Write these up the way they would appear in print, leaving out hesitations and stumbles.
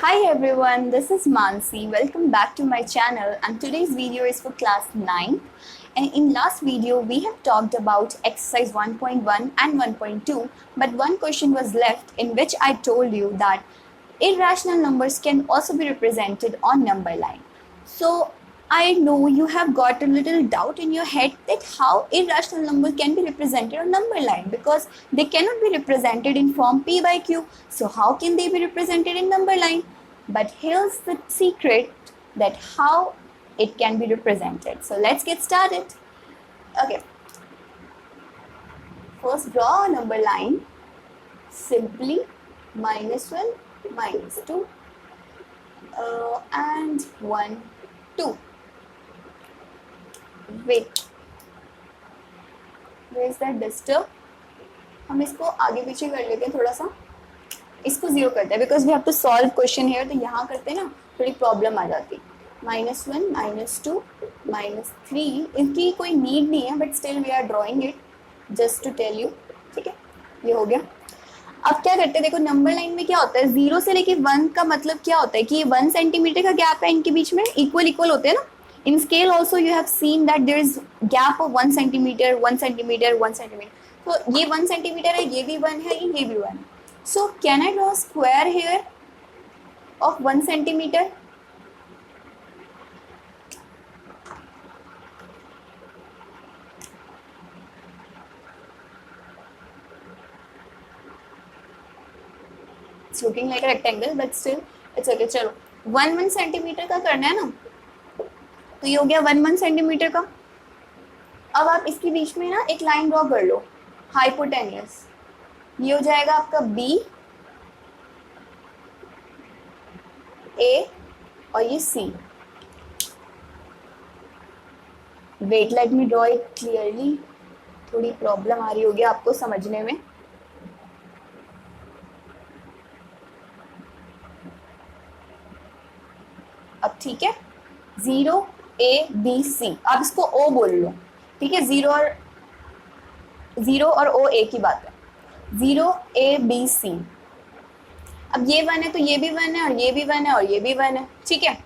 Hi everyone, this is Mansi. Welcome back to my channel, and today's video is for class 9. And in last video we have talked about exercise 1.1 and 1.2, but one question was left in which I told you that irrational numbers can also be represented on number line. So I know you have got a little doubt in your head that how irrational numbers can be represented on number line, because they cannot be represented in form p by q. So how can they be represented in number line? But here's the secret that how it can be represented. So let's get started. Okay. First, draw a number line. Simply -1, -2, and 1, 2. Wait, where is that disturb? हम इसको आगे पीछे कर लेते हैं थोड़ा सा, इसको 0 करते हैं because we have to solve question here. तो यहाँ करते हैं ना, थोड़ी प्रॉब्लम आ जाती. -1, -2, -3. इनकी कोई नीड नहीं है, but still we are drawing it just to tell you. ठीक है, ये हो गया. अब क्या करते हैं, देखो नंबर लाइन में क्या होता है, 0 से लेके 1 का मतलब क्या होता है कि 1 सेंटीमीटर का गैप है इनके बीच में, इक्वल होते हैं ना. In scale also you have seen that there is gap of 1 centimetre, 1 centimetre, 1 centimetre. तो ये 1 सेंटीमीटर है, ये भी 1 है, ये भी 1 है. So can I draw square here of 1 centimetre? It's looking like a rectangle, but still it's okay. चलो 1 सेंटीमीटर का करना है ना, तो ये हो गया 1 सेंटीमीटर का. अब आप इसके बीच में ना एक लाइन ड्रॉ कर लो, हाइपोटेनियस. ये हो जाएगा आपका बी, ए और ये C. Wait, let me draw it clearly. थोड़ी प्रॉब्लम आ रही होगी आपको समझने में. अब ठीक है, 0 A B C, आप इसको O बोल लो. ठीक है, 0 और O A की बात है. 0 A B C. अब ये 1 है तो ये भी 1 है, और ये भी 1 है, और ये भी 1 है. ठीक है,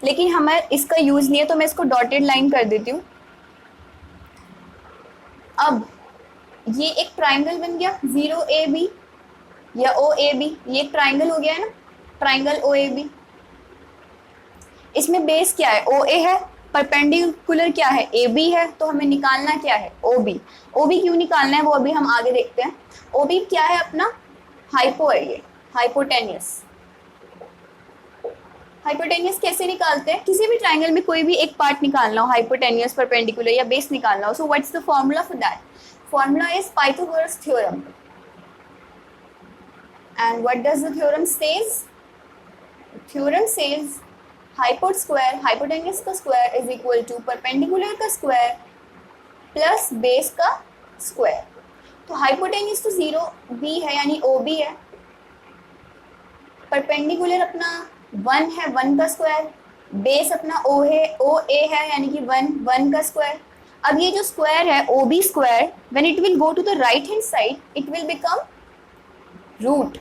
लेकिन हमें इसका यूज नहीं है, तो मैं इसको डॉटेड लाइन कर देती हूँ. अब ये एक ट्राइंगल बन गया, 0 A B या O A B. ये एक ट्राइंगल हो गया है ना, ट्राइंगल O A B. इसमें बेस क्या है, ओ ए है, परपेंडिकुलर क्या है, ए बी है. तो हमें निकालना क्या है, ओ बी. ओ बी क्यों निकालना है वो अभी हम आगे देखते हैं. ओ बी क्या है अपना, हाइपो है, ये हाइपोटेनियस. हाइपोटेनियस कैसे निकालते हैं, किसी भी ट्राइंगल में कोई भी एक पार्ट निकालना हो, हाइपोटेनियस, परपेंडिकुलर या बेस निकालना हो. So what's the formula for that? Formula is Pythagoras theorem. And what does the theorem says? Theorem says hypot square, hypotenuse का square is equal to perpendicular का स्क्वायर प्लस बेस का square. तो hypotenuse तो 0 B है यानी O B है, perpendicular अपना 1 है, 1 का स्क्वायर, बेस अपना ओ है, ओ ए है यानी कि 1 का स्क्वायर. अब ये जो स्क्वायर है O B square, when it will go to the right hand side it will become root.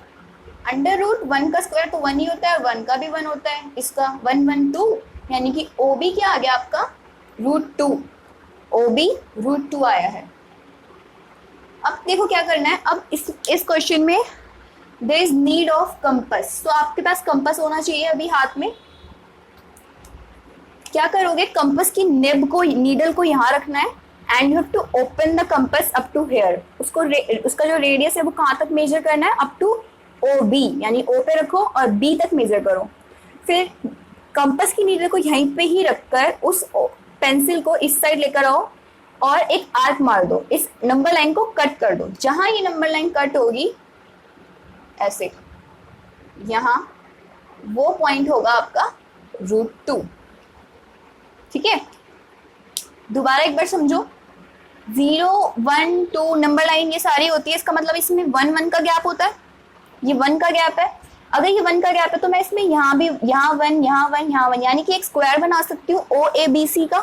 Under root 1 का स्क्वायर तो 1 ही होता है, 1 का भी 1 होता है. इसका 1 1 2 यानी कि ओ बी क्या आ गया आपका, √2. ओ बी √2 आया है. अब देखो क्या करना है. अब इस क्वेश्चन में there is need of compass. तो आपके पास कंपास होना चाहिए अभी हाथ में. क्या करोगे, कंपास की निब को, नीडल को यहाँ रखना है, and you have to open the compass up to here. उसका जो रेडियस है वो कहाँ तक मेजर करना है, अप टू ओ बी, यानी ओ पे रखो और बी तक मेजर करो. फिर कंपास की नीडल को यहीं पे ही रखकर उस पेंसिल को इस साइड लेकर आओ और एक आर्क मार दो, इस नंबर लाइन को कट कर दो. जहां ये नंबर लाइन कट होगी ऐसे, यहाँ वो पॉइंट होगा आपका √2. ठीक है, दोबारा एक बार समझो. 0 1 2 नंबर लाइन ये सारी होती है, इसका मतलब इसमें 1 1 का गैप होता है. ये 1 का गैप है. अगर ये 1 का गैप है तो मैं इसमें यहाँ भी, यहाँ 1, यहाँ 1, यहाँ 1, यानी कि एक स्क्वायर बना सकती हूँ ओ ए बी सी का.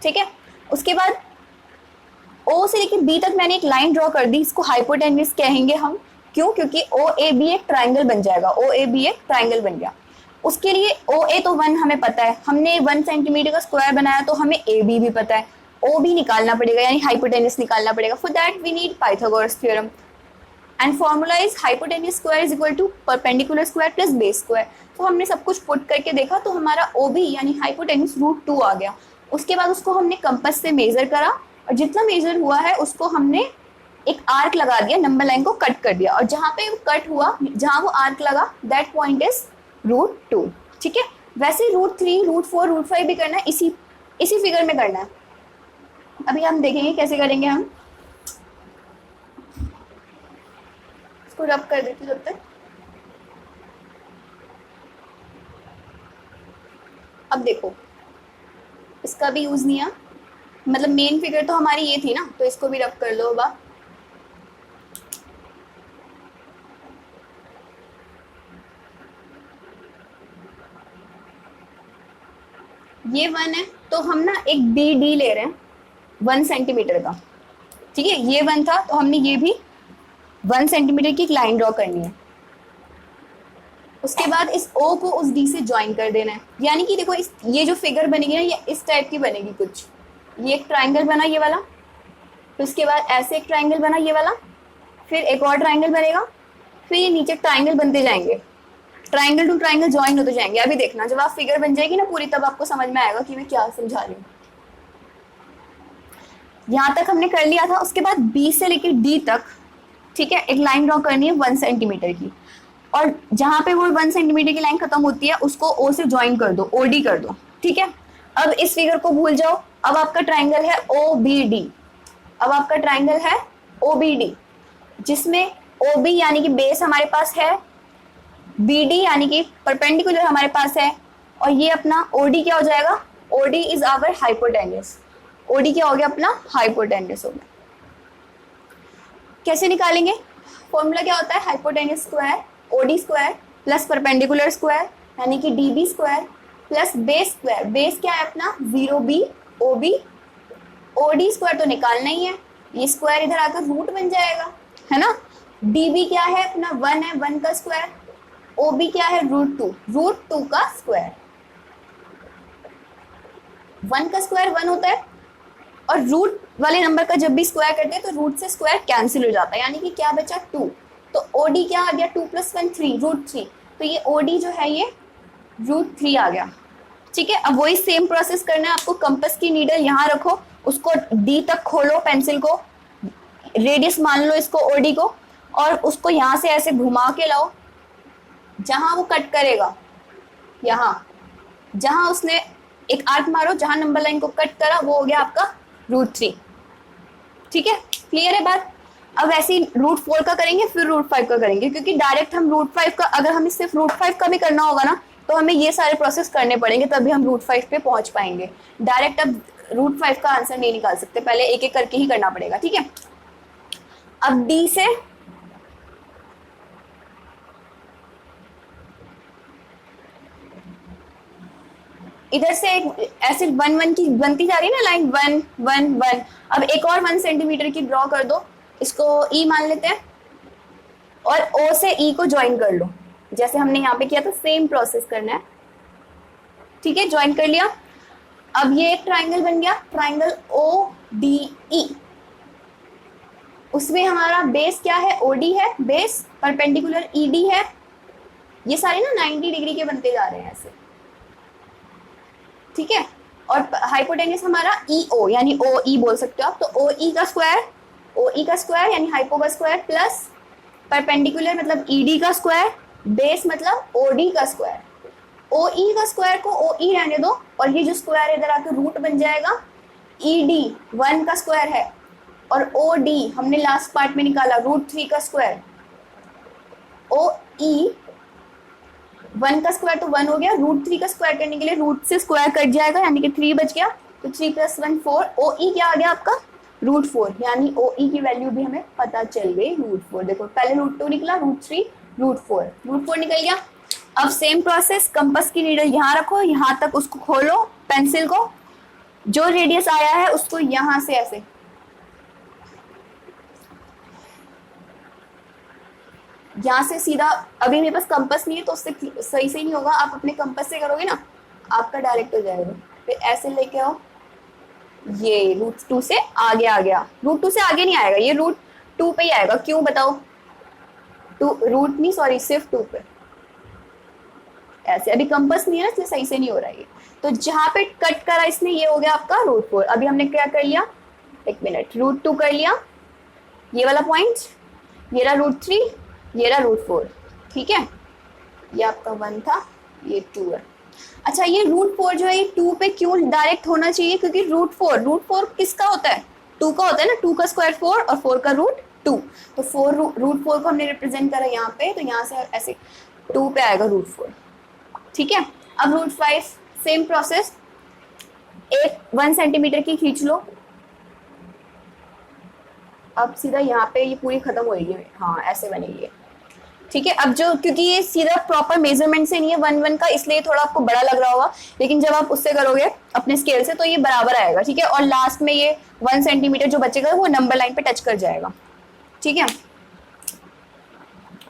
ठीक है, उसके बाद ओ से लेकर बी तक मैंने एक लाइन ड्रॉ कर दी, इसको हाइपोटेन्यूस कहेंगे हम. क्यों? क्योंकि ओ ए बी एक ट्राइंगल बन जाएगा, ओ ए बी एक ट्राइंगल बन गया। उसके लिए ओ ए तो 1 हमें पता है, हमने 1 सेंटीमीटर का स्क्वायर बनाया तो हमें ए बी भी पता है, ओ बी निकालना पड़ेगा यानी हाइपोटेन्यूज निकालना पड़ेगा। For that we need Pythagoras theorem and formula is hypotenuse square is equal to perpendicular square plus base square. तो हमने सब कुछ पुट करके देखा तो हमारा ओ बी यानी हाइपोटेन्यूज √2 आ गया। उसके बाद उसको हमने कंपास से मेजर करा और जितना मेजर हुआ है उसको हमने एक आर्क लगा दिया, नंबर लाइन को कट कर दिया, और जहां पे कट हुआ, जहां वो आर्क लगा, दैट पॉइंट इज √2। ठीक है, वैसे √3, √4, √5 भी करना है, इसी फिगर में करना है। अभी हम देखेंगे कैसे करेंगे। हम इसको रब कर देते जब तक। अब देखो इसका भी यूज नहीं है, मतलब मेन फिगर तो हमारी ये थी ना, तो इसको भी रब कर लो। बा ये 1 है तो हम ना एक बी डी ले रहे हैं 1 सेंटीमीटर का। ठीक है, ये 1 था तो हमने ये भी 1 सेंटीमीटर की एक लाइन ड्रॉ करनी है। उसके बाद इस O को उस D से ज्वाइन कर देना है, यानी कि देखो ये जो फिगर बनेगी ना ये इस टाइप की बनेगी कुछ। ये एक ट्राइंगल बना ये वाला, फिर उसके बाद ऐसे एक ट्राइंगल बना ये वाला, फिर एक और ट्राइंगल बनेगा, फिर ये नीचे ट्राइंगल बनते जाएंगे, ट्राइंगल टू ट्राइंगल ज्वाइन होते जाएंगे। अभी देखना जब आप फिगर बन जाएगी ना पूरी तब आपको समझ में आएगा कि मैं क्या समझा रही हूँ। यहाँ तक हमने कर लिया था। उसके बाद B से लेकर D तक, ठीक है, एक लाइन ड्रॉ करनी है 1 सेंटीमीटर की, और जहां पे वो 1 सेंटीमीटर की लाइन खत्म होती है उसको O से ज्वाइन कर दो, OD कर दो। ठीक है, अब इस फिगर को भूल जाओ। अब आपका ट्राइंगल है OBD, अब आपका ट्राइंगल है OBD, जिसमें OB यानी कि बेस हमारे पास है, BD यानी कि परपेंडिकुलर हमारे पास है, और ये अपना OD क्या हो जाएगा? OD is our hypotenuse. OD क्या हो गया? अपना हाइपोटेन्यूज हो गया। कैसे निकालेंगे? फॉर्मूला क्या होता है? Hypotenuse square OD square plus perpendicular square यानी कि DB square plus base square. Base क्या है अपना? 0B OB। OD स्क्वायर तो निकालना ही है, ये स्क्वायर इधर आकर रूट बन जाएगा, है ना। DB क्या है अपना? 1 है, 1 का स्क्वायर। OB क्या है? √2 का स्क्वायर। 1 का स्क्वायर 1 होता है, और रूट वाले नंबर का जब भी स्क्वायर करते हैं तो रूट से स्क्वायर कैंसिल हो जाता है, यानी कि क्या बचा? 2। तो OD क्या आ गया? 2 + 1 3, √3। तो ये OD जो है ये √3 आ गया। ठीक है, अब वही सेम प्रोसेस करना है आपको। कंपास की नीडल यहाँ रखो, उसको D तक खोलो, पेंसिल को रेडियस मान लो इसको OD को, और उसको यहाँ से ऐसे घुमा के लाओ जहां वो कट करेगा, यहाँ जहां उसने एक आर्क मारो, जहां नंबर लाइन को कट करा वो हो गया आपका √3। ठीक है, क्लियर है बात। अब ऐसे ही √4 का करेंगे, फिर √5 का करेंगे, क्योंकि डायरेक्ट हम √5 का, अगर हमें सिर्फ √5 का भी करना होगा ना तो हमें ये सारे प्रोसेस करने पड़ेंगे, तभी हम √5 पे पहुंच पाएंगे। डायरेक्ट अब √5 का आंसर नहीं निकाल सकते, पहले एक एक करके ही करना पड़ेगा। ठीक है, अब D से इधर से एक ऐसे 1 1 की बनती जा रही है ना लाइन, 1 1 1। अब एक और 1 सेंटीमीटर की ड्रॉ कर दो, इसको E मान लेते हैं, और O से E को ज्वाइन कर लो, जैसे हमने यहाँ पे किया था सेम प्रोसेस करना है। ठीक है, ज्वाइन कर लिया। अब ये एक ट्राइंगल बन गया, ट्राइंगल ODE। उसमें हमारा बेस क्या है? OD है बेस, परपेंडिकुलर ED है। ये सारे ना 90 डिग्री के बनते जा रहे हैं ऐसे। ठीक है, और हाइपोटेन्यूज हमारा EO यानी OE बोल सकते हो आप। तो OE का स्क्वायर यानी हाइपो का स्क्वायर प्लस परपेंडिकुलर मतलब ED का स्क्वायर, बेस मतलब OD का स्क्वायर। OE का स्क्वायर को OE रहने दो, और ये जो स्क्वायर इधर आकर रूट बन जाएगा। ED 1 का स्क्वायर है, और OD हमने लास्ट पार्ट में निकाला √3 का स्क्वायर। OE 1 का स्क्वायर तो 1 हो गया, √3 का स्क्वायर करने के लिए रूट से स्क्वायर कट जाएगा, यानी कि 3 बच गया, तो 3 + 1 4। OE क्या आ गया आपका? √4, यानी OE की वैल्यू भी हमें पता चल गई √4। देखो पहले √2 निकला, √3, √4 निकल गया। अब सेम प्रोसेस, कंपास की नीडल यहाँ रखो, यहाँ तक उसको खोलो पेंसिल को, जो रेडियस आया है उसको यहाँ से ऐसे यहाँ से सीधा, अभी मेरे पास कंपास नहीं है तो उससे सही से नहीं होगा, आप अपने कंपास से करोगे ना आपका डायरेक्ट हो जाएगा। फिर ऐसे लेके आओ, ये रूट 2 से आगे आ गया, रूट 2 से आगे नहीं आएगा, ये रूट 2 पे ही आएगा। क्यों बताओ? रूट नहीं, सॉरी, सिर्फ 2 पे। ऐसे अभी कंपास नहीं है ना, इसलिए सही से नहीं हो रहा है। तो जहां पे कट करा इसने, ये हो गया आपका रूट 4। अभी हमने क्या कर लिया, एक मिनट, रूट 2 कर लिया, ये वाला पॉइंट, ये रहा रूट 3, ये रहा रूट 4। ठीक है, ये आपका 1 था, ये 2 है। अच्छा, ये रूट 4 जो है ये 2 पे क्यों डायरेक्ट होना चाहिए? क्योंकि रूट 4 किसका होता है? 2 का होता है ना, 2 का स्क्वायर 4 और 4 का रूट 2। तो रूट 4 को हमने रिप्रेजेंट करा यहाँ पे, तो यहाँ से ऐसे 2 पे आएगा रूट 4। ठीक है, अब रूट 5 सेम प्रोसेस, एक 1 सेंटीमीटर की खींच लो। अब सीधा यहाँ पे ये पूरी खत्म होगी, हाँ ऐसे बनेगी। ठीक है, अब जो, क्योंकि ये सीधा प्रॉपर मेजरमेंट से नहीं है 1 का, इसलिए थोड़ा आपको बड़ा लग रहा होगा, लेकिन जब आप उससे करोगे अपने स्केल से तो ये बराबर आएगा। ठीक है, और लास्ट में ये 1 सेंटीमीटर जो बचेगा वो नंबर लाइन पे टच कर जाएगा। ठीक है,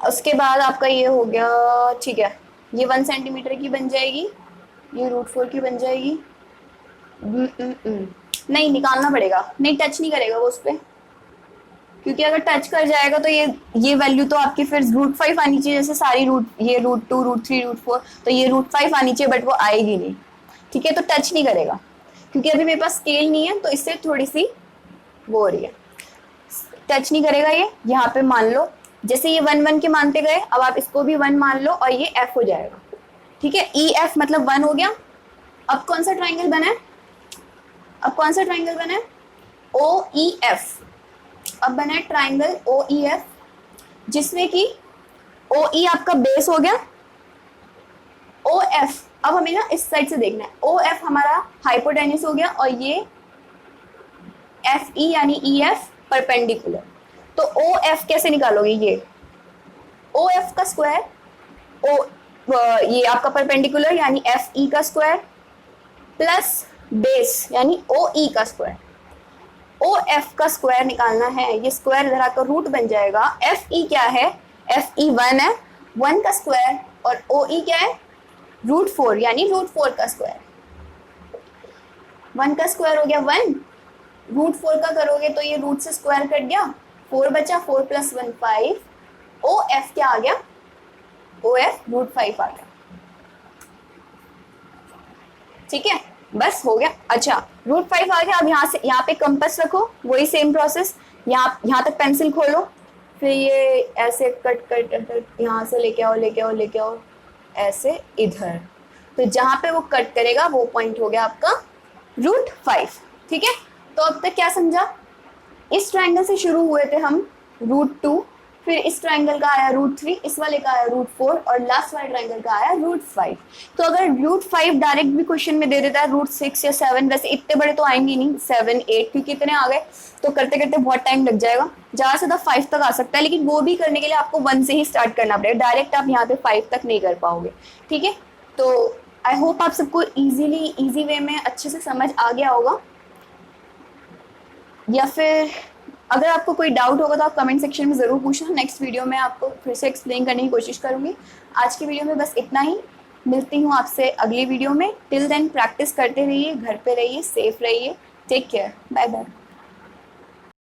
उसके बाद आपका ये हो गया। ठीक है, ये 1 सेंटीमीटर की बन जाएगी, ये रूट 4 की बन जाएगी। नहीं, निकालना पड़ेगा, नहीं टच नहीं करेगा वो उस पर, क्योंकि अगर टच कर जाएगा तो ये वैल्यू तो आपकी फिर रूट 5 आनी चाहिए, जैसे सारी रूट, ये रूट 2, रूट 3, रूट 4, तो ये रूट 5 आनी चाहिए, बट वो आएगी नहीं। ठीक है, तो टच नहीं करेगा, क्योंकि अभी मेरे पास स्केल नहीं है, तो इससे थोड़ी सी वो हो रही है, टच नहीं करेगा ये। यहाँ पे मान लो, जैसे ये 1 1 के मानते गए, अब आप इसको भी 1 मान लो और ये f हो जाएगा। ठीक है, ई एफ मतलब 1 हो गया। अब कौन सा ट्राइंगल बना है? अब कौन सा ट्राइंगल बना है? ओ ई एफ। अब बना है ट्राइंगल ओ ई एफ, जिसमें कि ओ ई आपका बेस हो गया, ओ एफ अब हमें ना इस साइड से देखना है, ओ एफ हमारा हाइपोटेन्यूस हो गया, और ये एफ ई यानी ई एफ परपेंडिकुलर। तो ओ एफ कैसे निकालोगे? ये ओ एफ का स्क्वायर, ये आपका परपेंडिकुलर यानी एफ ई का स्क्वायर, प्लस बेस यानी ओ ई का स्क्वायर। ओ एफ का स्क्वायर निकालना है, ये स्क्वायर इधर आकर रूट बन जाएगा। एफ ई क्या है? एफ ई 1 है, 1 का स्क्वायर, और ओ ई क्या है? रूट 4 यानी रूट 4 का स्क्वायर। 1 का स्क्वायर हो गया 1, रूट 4 का करोगे तो ये रूट से स्क्वायर कट गया, 4 बचा, 4 + 1 5। ओ एफ क्या आ गया? ओ एफ रूट 5 आ गया। ठीक है, बस हो गया। अच्छा, रूट 5 आ गया। अब यहाँ से यहाँ पे कंपास रखो, वही सेम प्रोसेस, यहाँ तक पेंसिल खोलो, फिर ये ऐसे कट कट यहाँ से लेके आओ ऐसे इधर, तो जहाँ पे वो कट करेगा वो पॉइंट हो गया आपका रूट 5। ठीक है, तो अब तक क्या समझा? इस ट्राइंगल से शुरू हुए थे हम, रूट 2, फिर इस ट्राइंगल का आया रूट 3, इस वाले का आया रूट 4, और लास्ट वाले ट्राइंगल का आया रूट 5। तो अगर रूट 5 डायरेक्ट भी क्वेश्चन में दे देता है, रूट 6 या 7, वैसे इतने बड़े तो आएंगे नहीं, 7 8, क्योंकि इतने आ गए तो करते करते बहुत टाइम लग जाएगा। ज़्यादा से ज़्यादा 5 तक आ सकता है, लेकिन वो भी करने के लिए आपको 1 से ही स्टार्ट करना पड़ेगा, डायरेक्ट आप यहाँ पे 5 तक नहीं कर पाओगे। ठीक है, तो आई होप आप सबको ईजी वे में अच्छे से समझ आ गया होगा, या फिर अगर आपको कोई डाउट होगा तो आप कमेंट सेक्शन में ज़रूर पूछना। नेक्स्ट वीडियो में आपको फिर से एक्सप्लेन करने की कोशिश करूँगी। आज की वीडियो में बस इतना ही, मिलती हूँ आपसे अगली वीडियो में। टिल देन प्रैक्टिस करते रहिए, घर पे रहिए, सेफ रहिए, टेक केयर, बाय बाय।